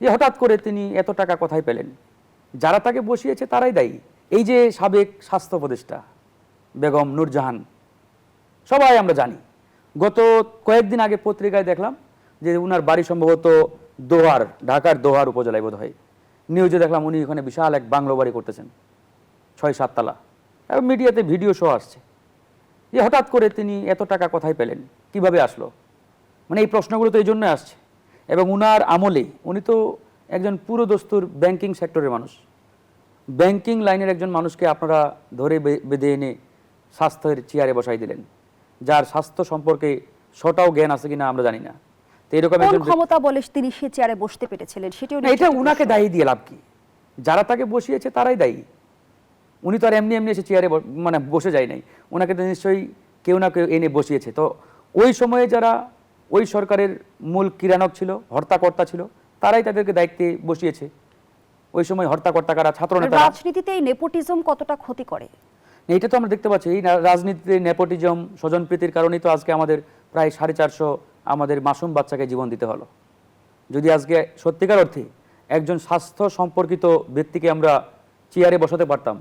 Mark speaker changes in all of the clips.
Speaker 1: যে হঠাৎ করে তিনি এত টাকা কোথায় পেলেন? যারা তাকে বসিয়েছে তারাই দায়ী। এই যে সাবেক স্বাস্থ্য উপদেষ্টা বেগম নূরজাহান, সবাই আমরা জানি, গত কয়েকদিন আগে পত্রিকায় দেখলাম যে উনার বাড়ি সম্ভবত দোহার, ঢাকার দোহার উপজেলায় বোধ হয়, নিউজে দেখলাম উনি ওখানে বিশাল এক বাংলো বাড়ি করতেছেন, ৬-৭ তলা, এবং মিডিয়াতে ভিডিও শো আসছে। যে হঠাৎ করে তিনি এত টাকা কোথায় পেলেন, কিভাবে আসলো? মানে এই প্রশ্নগুলো তো এই জন্য আসছে। এবং উনার আমলে উনি তো একজন পুরোদস্তুর ব্যাংকিং সেক্টরের মানুষ, ব্যাংকিং লাইনের একজন মানুষকে আপনারা ধরে বেঁধে এনে স্বাস্থ্যের চেয়ারে বসাই দিলেন, যার স্বাস্থ্য সম্পর্কে শটাও জ্ঞান আছে কিনা আমরা জানি না। তো এরকম
Speaker 2: কোন ক্ষমতা বলে তিনি সে চেয়ারে বসতে পেরেছিলেন সেটাও
Speaker 1: এটা উনাকে দায়ী দিয়ে লাভ কি? যারা তাকে বসিয়েছে তারাই দায়ী। উনি তো আর এমনি এমনি এসে চেয়ারে মানে বসে যায় নাই, ওনাকে তো নিশ্চয়ই কেউ না কেউ এনে বসিয়েছে। তো ওই সময়ে যারা ওই সরকারের মূল কিরানক ছিল, হর্তাকর্তা ছিল, তারাই তাদেরকে দায়িত্বে বসিয়েছে। ওই সময় হর্তাকর্তা কারা? ছাত্রনেতারা।
Speaker 2: রাজনীতিতে এই নেপোটিজম কতটা ক্ষতি করে?
Speaker 1: এটা তো আমরা দেখতে পাচ্ছি, এই রাজনীতিতে নেপোটিজম, স্বজনপ্রীতির কারণেই তো আজকে আমাদের প্রায় 450 আমাদের মাসুম বাচ্চাকে জীবন দিতে হলো। যদি আজকে সত্যিকার অর্থে একজন স্বাস্থ্য সম্পর্কিত ব্যক্তিকে আমরা চেয়ারে বসাতে পারতাম,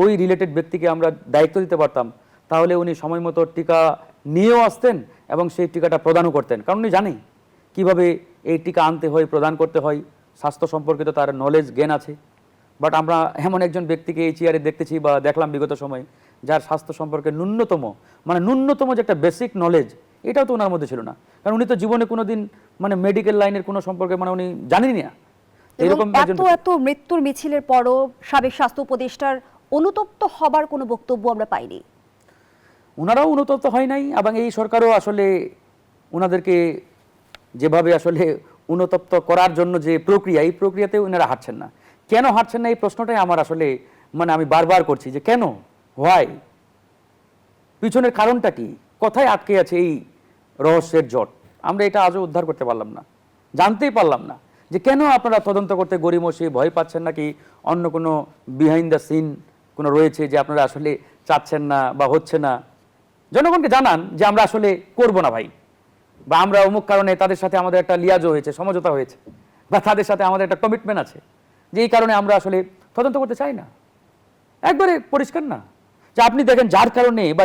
Speaker 1: ওই রিলেটেড ব্যক্তিকে আমরা দায়িত্ব দিতে পারতাম, তাহলে উনি সময় মতো টিকা নিয়েও আসতেন এবং সেই টিকাটা প্রদানও করতেন। কারণ উনি জানেন কীভাবে এই টিকা আনতে হয়, প্রদান করতে হয়, স্বাস্থ্য সম্পর্কিত তার নলেজ জ্ঞান আছে। বাট আমরা এমন একজন ব্যক্তিকে এই চেয়ারে দেখতেছি বা দেখলাম বিগত সময়ে, যার স্বাস্থ্য সম্পর্কে ন্যূনতম যে একটা বেসিক নলেজ, এটাও তো ওনার মধ্যে ছিল না। কারণ উনি তো জীবনে কোনোদিন মেডিকেল লাইনের কোনো সম্পর্কে উনি জানেনই না।
Speaker 2: এরকম এত মৃত্যুর মিছিলের পরও সাবেক স্বাস্থ্য উপদেষ্টার অনুতপ্ত হবার কোনো বক্তব্য আমরা পাইনি।
Speaker 1: ওনারাও অনুতপ্ত হয় নাই, এবং এই সরকারও আসলে ওনাদেরকে যেভাবে আসলে অনুতপ্ত করার জন্য যে প্রক্রিয়া, এই প্রক্রিয়াতে ওনারা হাঁটছেন না। কেন হাঁটছেন না এই প্রশ্নটাই আমার আসলে আমি বারবার করছি যে কেন, হোয়াই, পিছনের কারণটা কি, কোথায় আটকে আছে এই রহস্যের জট? আমরা এটা আজও উদ্ধার করতে পারলাম না, জানতেই পারলাম না যে কেন আপনারা তদন্ত করতে গড়িমসি ভয় পাচ্ছেন, নাকি অন্য কোনো বিহাইন্ড দ্য সিন কোনো রয়েছে যে আপনারা আসলে চাচ্ছেন না বা হচ্ছে না। জনগণকে জানান যে আমরা আসলে করব না ভাই, বা আমরা অমুক কারণে তাদের সাথে আমাদের একটা লিয়াজও হয়েছে, সমঝোতা হয়েছে, বা তাদের সাথে আমাদের একটা কমিটমেন্ট আছে, যে এই কারণে আমরা আসলে তদন্ত করতে চাই না। একবারে পরিষ্কার না যে আপনি দেখেন যার কারণে বা